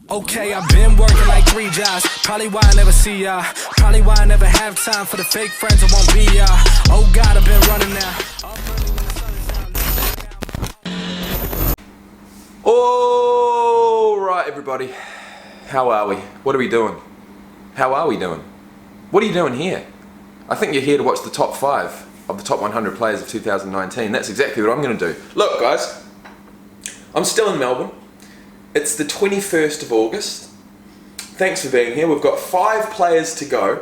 Okay, I've been working like 3 jobs. Probably why I never see ya. Probably why I never have time for the fake friends that won't be ya. Oh God, I've been running now. Alright everybody, how are we? What are we doing? How are we doing? What are you doing here? I think you're here to watch the top 5 of the top 100 players of 2019. That's exactly what I'm going to do. Look guys, I'm still in Melbourne. It's the 21st of August. Thanks for being here. We've got 5 players to go.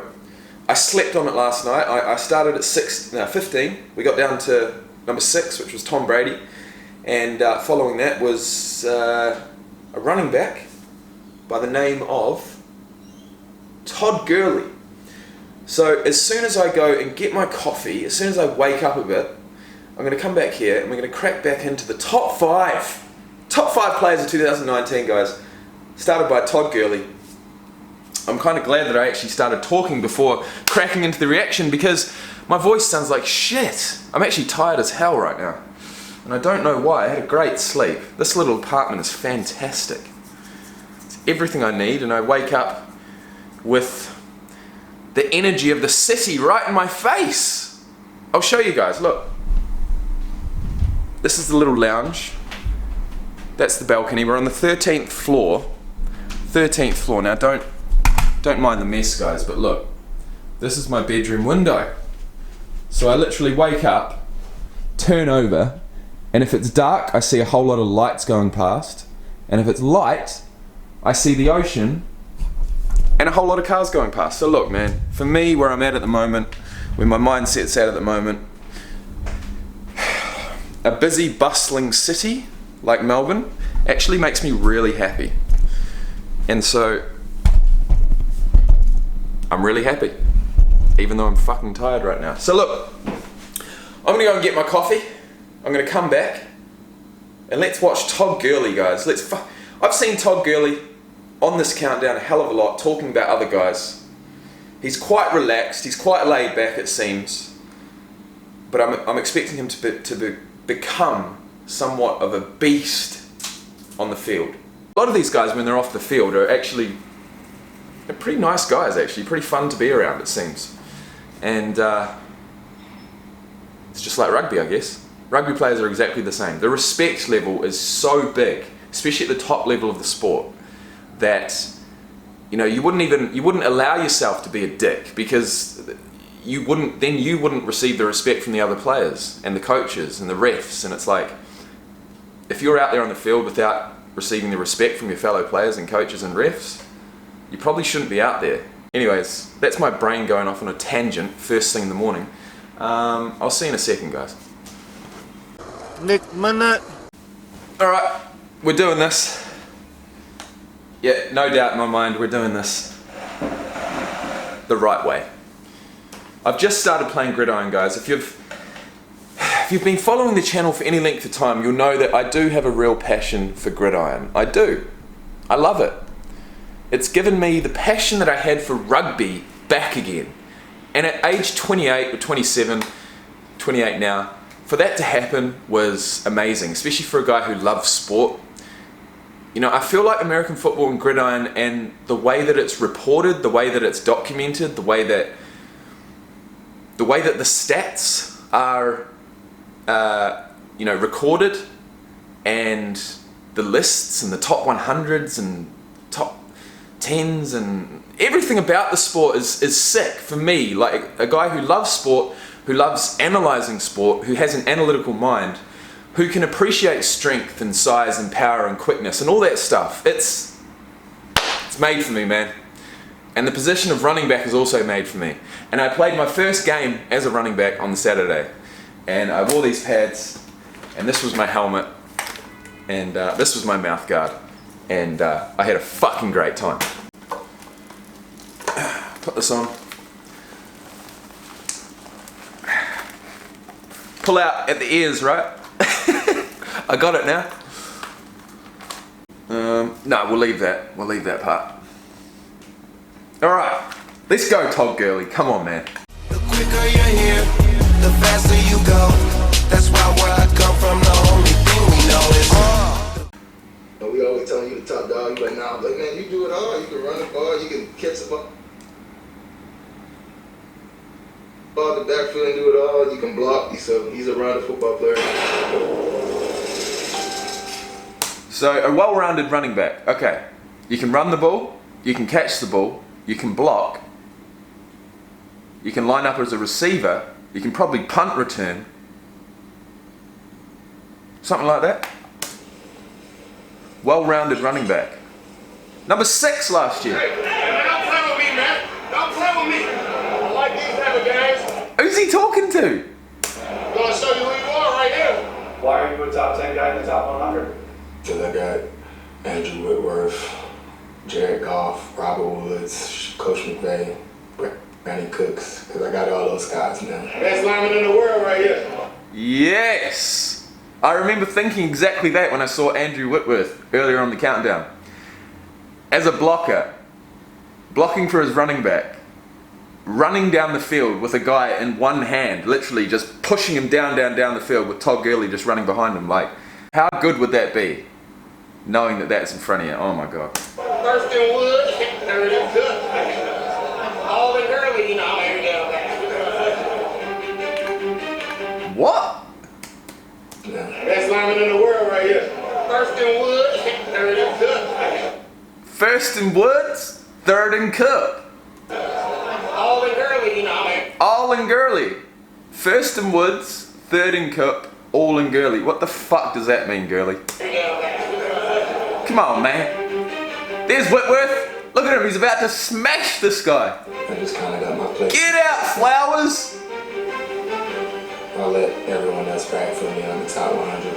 I slept on it last night. I started at 15. We got down to number 6, which was Tom Brady. And following that was a running back by the name of TODD GURLEY. So as soon as I go and get my coffee, as soon as I wake up a bit, I'm going to come back here and we're going to crack back into the top 5. Top 5 players of 2019, guys. Started by TODD GURLEY. I'm kind of glad that I actually started talking before cracking into the reaction because my voice sounds like shit. I'm actually tired as hell right now. And I don't know why. I had a great sleep. This little apartment is fantastic. It's everything I need, and I wake up with the energy of the city right in my face. I'll show you guys, look. This is the little lounge. That's the balcony. We're on the 13th floor. 13th floor. Now don't mind the mess, guys, but look. This is my bedroom window. So I literally wake up, turn over, and if it's dark, I see a whole lot of lights going past. And if it's light, I see the ocean and a whole lot of cars going past. So look, man, for me, where I'm at the moment, where my mindset's at the moment, a busy, bustling city like Melbourne actually makes me really happy. And so I'm really happy, even though I'm fucking tired right now. So look, I'm gonna go and get my coffee. I'm gonna come back and let's watch TODD GURLEY, guys. I've seen TODD GURLEY on this countdown a hell of a lot, talking about other guys. He's quite relaxed, he's quite laid back it seems, but I'm expecting him to become somewhat of a beast on the field. A lot of these guys, when they're off the field, are actually they're pretty nice guys, actually, pretty fun to be around it seems. And it's just like rugby, I guess. Rugby players are exactly the same. The respect level is so big, especially at the top level of the sport, that you know you wouldn't allow yourself to be a dick, because you wouldn't receive the respect from the other players and the coaches and the refs. And it's like, if you're out there on the field without receiving the respect from your fellow players and coaches and refs, you probably shouldn't be out there. Anyways, that's my brain going off on a tangent first thing in the morning. I'll see you in a second, guys. Next minute. Alright, we're doing this. Yeah, no doubt in my mind we're doing this the right way. I've just started playing gridiron, guys. If you've been following the channel for any length of time, you'll know that I do have a real passion for gridiron. I do. I love it. It's given me the passion that I had for rugby back again. And at age 28 or 27, 28 now, for that to happen was amazing, especially for a guy who loves sport. You know, I feel like American football and gridiron, and the way that it's reported, the way that it's documented, the way that the stats are recorded, and the lists and the top 100s and top 10s and everything about the sport is sick for me. Like a guy who loves sport, who loves analysing sport, who has an analytical mind, who can appreciate strength and size and power and quickness and all that stuff. It's made for me, man. And the position of running back is also made for me. And I played my first game as a running back on the Saturday. And I wore these pads, and this was my helmet, and this was my mouth guard. And I had a fucking great time. Put this on. Pull out at the ears, right? I got it now. No, we'll leave that. We'll leave that part. Alright, let's go, TODD GURLEY. Come on, man. The quicker you're here, the faster you go. That's why where I come from, the only thing we know is And we always telling you to top dog. all. He's like, nah, I'm like, man, you do it all. You can run the ball, you can catch the ball in the backfield and do it all. You can block. He's a rounded football player. So a well-rounded running back. Okay, you can run the ball, you can catch the ball, you can block, you can line up as a receiver, you can probably punt return, something like that. Well-rounded running back. Number 6 last year. Hey, man, don't play with me, man. Don't play with me. I like these type of guys. Who's he talking to? I'm gonna show you who you are right here. Why are you a top 10 guy in the top 100? Because I got Andrew Whitworth, Jared Goff, Robert Woods, Coach McVay, Brandon Cooks, because I got all those guys now. Best lineman in the world right here. Yes! I remember thinking exactly that when I saw Andrew Whitworth earlier on the countdown. As a blocker, blocking for his running back, running down the field with a guy in one hand, literally just pushing him down the field with TODD GURLEY just running behind him. Like, how good would that be? Knowing that that's in front of you. Oh my God. First and wood, third and good. All the girly, you know, every day. What? Best lineman in the world right here. First and wood, third and good. First in Woods, third in Cook. All the girly, you know. All in Gurley. First in Woods, third in Cook, all in Gurley. What the fuck does that mean, Gurley? Come on, man. There's Whitworth. Look at him, he's about to smash this guy. I just kind of got my place. Get out, Flowers! I'll let everyone else back for me on the top 100.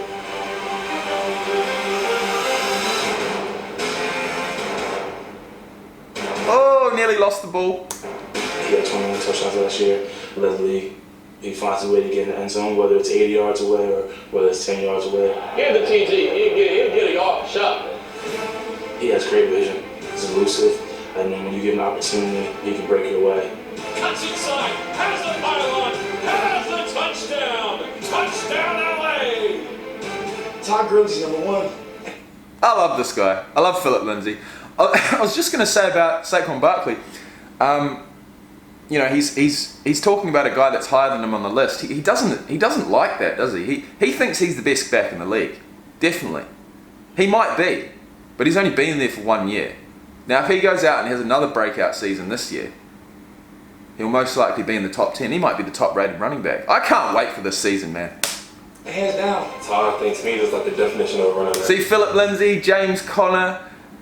Oh, nearly lost the ball. He had 21 touchdowns last year. Led the league. He finds a way to get in the end zone, whether it's 80 yards away or whether it's 10 yards away. Here's the TG. He'll get a yard shot. He has great vision. He's elusive. And then when you give him an opportunity, he can break your way. Cuts inside, has the pylon, has the touchdown! Touchdown LA! TODD GURLEY's number 1. I love this guy. I love Philip Lindsay. I was just going to say about Saquon Barkley. You know, he's talking about a guy that's higher than him on the list. He doesn't like that, does he? He thinks he's the best back in the league. Definitely. He might be, but he's only been there for 1 year. Now, if he goes out and has another breakout season this year, he'll most likely be in the top 10. He might be the top rated running back. I can't wait for this season, man. Hands down. Todd thinks me is like the definition of a running back. See, Philip Lindsay, James Conner,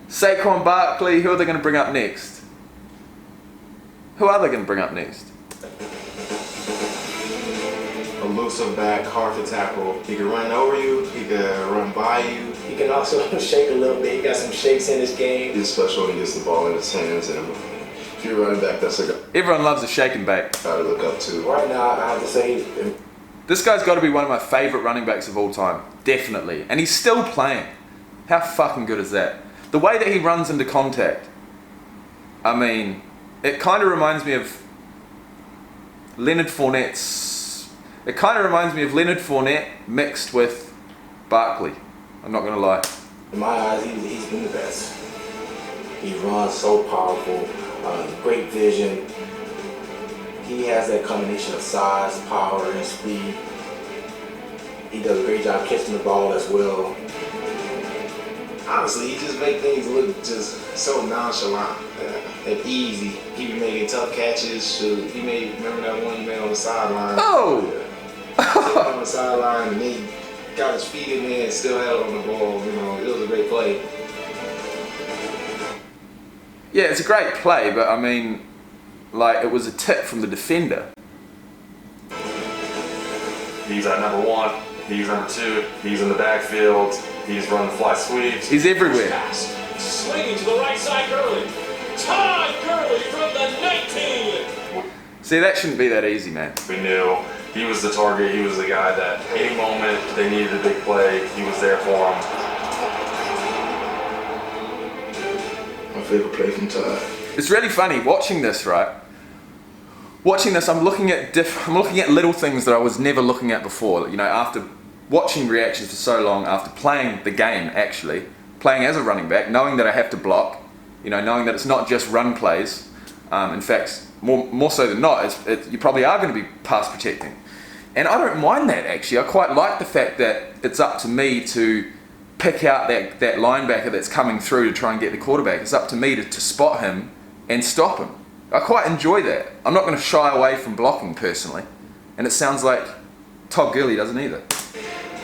Saquon Barkley, who are they going to bring up next? Who are they going to bring up next? Elusive back, hard to tackle. He can run over you, he can run by you. He can also shake a little bit. He got some shakes in his game. He's special when he gets the ball in his hands. And if you're running back, that's a guy Everyone loves a shake and bake. to look up to. Right now, I have to say, This guy's got to be one of my favourite running backs of all time. Definitely. And he's still playing. How fucking good is that? The way that he runs into contact. I mean, it kind of reminds me of Leonard Fournette's... It kind of reminds me of Leonard Fournette mixed with Barkley. I'm not going to lie. in my eyes, he's been the best. He runs so powerful, great vision. He has that combination of size, power, and speed. He does a great job catching the ball as well. Honestly, he just makes things look just so nonchalant and easy. He be making tough catches. He made, remember that one he made on the sideline? Oh! On the sideline, and he got his feet in there and still held on the ball. You know, it was a great play. Yeah, it's a great play, but I mean, like, it was a tip from the defender. He's at number one, he's number two, he's in the backfield, he's running fly sweeps. He's everywhere. Pass. Swinging to the right side, Gurley. TODD GURLEY from the 19. See, that shouldn't be that easy, man. We knew he was the target, he was the guy that any moment they needed a big play, he was there for them. My favorite play from Todd. It's really funny watching this, right? Watching this, I'm looking at little things that I was never looking at before. You know, after watching reactions for so long, after playing the game, actually, playing as a running back, knowing that I have to block, you know, knowing that it's not just run plays. In fact, more so than not, you probably are going to be pass protecting. And I don't mind that, actually. I quite like the fact that it's up to me to pick out that linebacker that's coming through to try and get the quarterback. It's up to me to spot him and stop him. I quite enjoy that. I'm not going to shy away from blocking personally. And it sounds like TODD GURLEY doesn't either.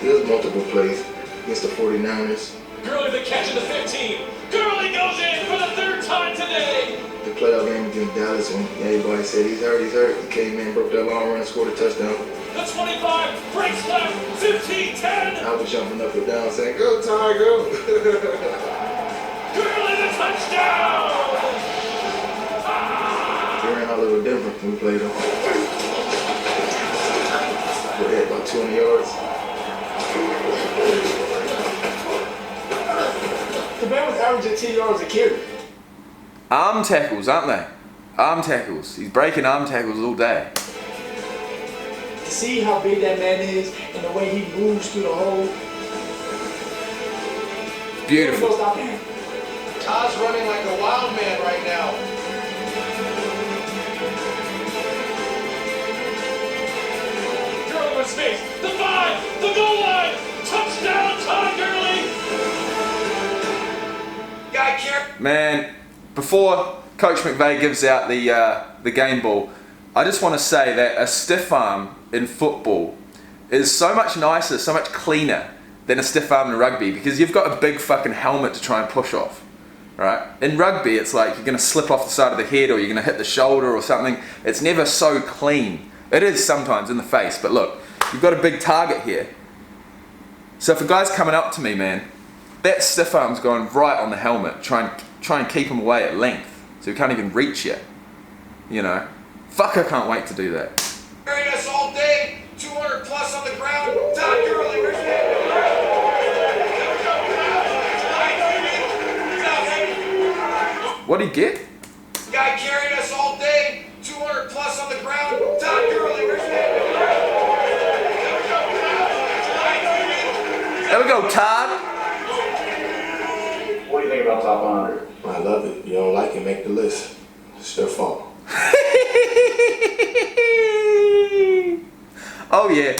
There's multiple plays against the 49ers. Gurley the catch at the 15. Gurley goes in for the 3rd time today. The playoff game against Dallas, when everybody said he's hurt, he came in, broke that long run, and scored a touchdown. The 25 breaks left, 15-10. I was jumping up and down saying, "Go, Ty, go!" Gurley the touchdown. They ran a little different when we played them. We had about 20 yards. The man was averaging 10 yards a carry. Arm tackles, aren't they? Arm tackles. He's breaking arm tackles all day. To see how big that man is and the way he moves through the hole. Beautiful. Stop him. Todd's running like a wild man right now. Gurley with space. The 5, the goal line. Touchdown, TODD GURLEY. Guy care. Man, before Coach McVay gives out the game ball, I just want to say that a stiff arm in football is so much nicer, so much cleaner than a stiff arm in rugby, because you've got a big fucking helmet to try and push off, right? In rugby, it's like you're going to slip off the side of the head or you're going to hit the shoulder or something. It's never so clean. It is sometimes in the face, but look, you've got a big target here. So if a guy's coming up to me, man, that stiff arm's going right on the helmet, try and keep him away at length, so he can't even reach you. You know, fuck, I can't wait to do that. Carrying us all day, 200 plus on the ground. TODD GURLEY, where's What'd he get? Guy carrying us all day, 200 plus on the ground. TODD GURLEY, where's There we go, Todd. What do you think about top 100? I love it. You don't like it, make the list. It's your fault. Oh yeah.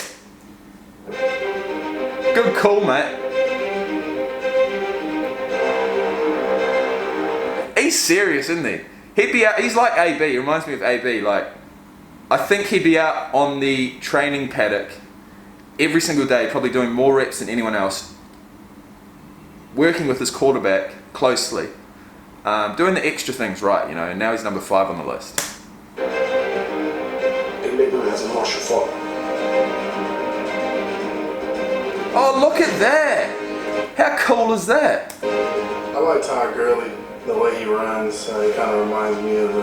Good call, mate. He's serious, isn't he? He'd be out, he's like AB, he reminds me of AB, like, I think he'd be out on the training paddock every single day, probably doing more reps than anyone else, working with his quarterback closely, doing the extra things right, you know, and now he's number 5 on the list. Oh, look at that! How cool is that? I like TODD GURLEY, the way he runs. He kind of reminds me of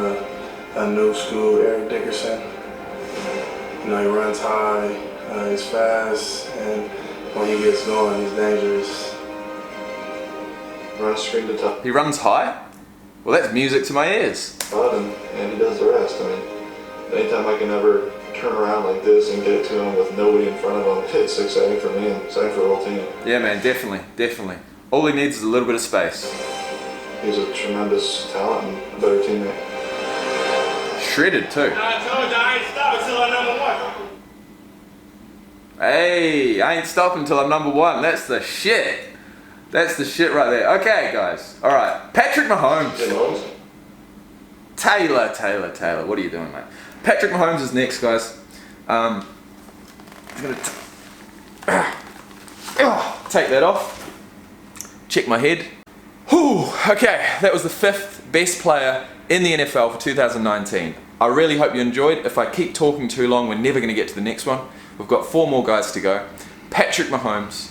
a new school Eric Dickerson. You know, he runs high, he's fast, and when he gets going, he's dangerous. Runs straight to top. He runs high? Well, that's music to my ears. And he does the rest. I mean, anytime I can ever turn around like this and get it to him with nobody in front of him, it's exciting for me and exciting for the whole team. Yeah, man, definitely, definitely. All he needs is a little bit of space. He's a tremendous talent and a better teammate. Shredded too. I told you I ain't stopping till I'm number 1. Hey, I ain't stopping till I'm number 1. That's the shit. That's the shit right there. Okay, guys. All right. Patrick Mahomes. Taylor. What are you doing, mate? Patrick Mahomes is next, guys. I'm gonna take that off. Check my head. Whew. Okay, that was the 5th best player in the NFL for 2019. I really hope you enjoyed. If I keep talking too long, we're never going to get to the next one. We've got 4 more guys to go. Patrick Mahomes.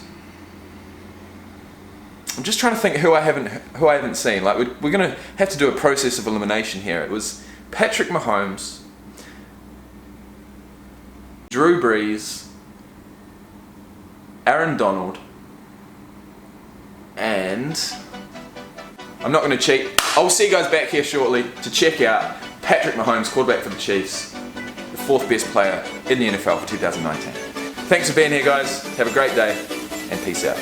I'm just trying to think who I haven't seen. Like we're going to have to do a process of elimination here. It was Patrick Mahomes, Drew Brees, Aaron Donald, and I'm not going to cheat. I'll see you guys back here shortly to check out Patrick Mahomes, quarterback for the Chiefs, the 4th best player in the NFL for 2019. Thanks for being here, guys. Have a great day, and peace out.